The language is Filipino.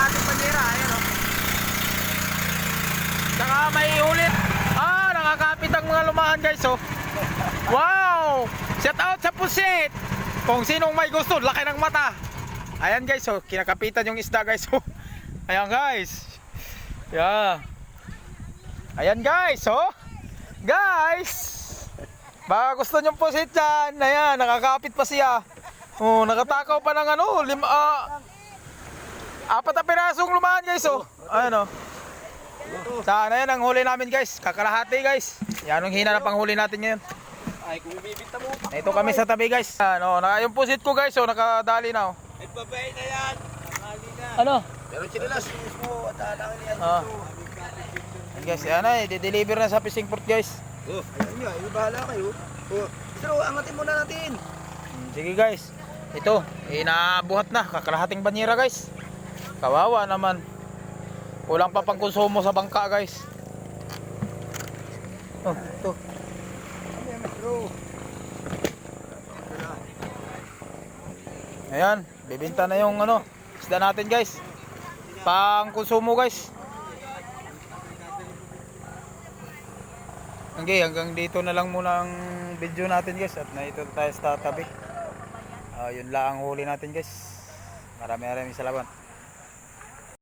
kalahating banyera. Ayan o. Saka may ulit. Nakakapit ang mga lumahan guys oh. Wow! Shout out sa pusit. Kung sinong may gusto, laki ng mata. Ayan guys oh, kinakapitan yung isda guys oh. Ayan guys. Yeah. Ayan guys oh. Guys, baka gusto nyong pusit dyan. Ayan, nakakapit pa siya. Oh, nakatakaw pa ng ano, 4 na pirasong lumahan guys oh. Ayan oh. Saan na yan ang huli namin guys, kakalahati guys. Yan ang hina na panghuli natin ngayon. Ay, kung bibigta mo pa. Ito kami sa tabi guys. Ano, yung pusit ko guys oh, nakadali na oh. Ay, babay na yan. Nakali na. Ano? Pero chinilas mo at alangan niyan. Yan guys, yan na, i-deliver na sa fishing port guys. Oh, ayun nga, bahala kayo. Oh, pero angatin muna natin. Sige guys. Ito, inabuhat na, kakalahating banyera guys. Kawawa naman. Kulang pa pang konsumo sa bangka guys. Oh, ito. Ayan, bibenta na yung ano, isda natin guys. Pang konsumo guys. Okay, hanggang dito na lang muna ang video natin guys. At na ito tayo sa tabi. Yun lang ang huli natin guys. Maraming salamat.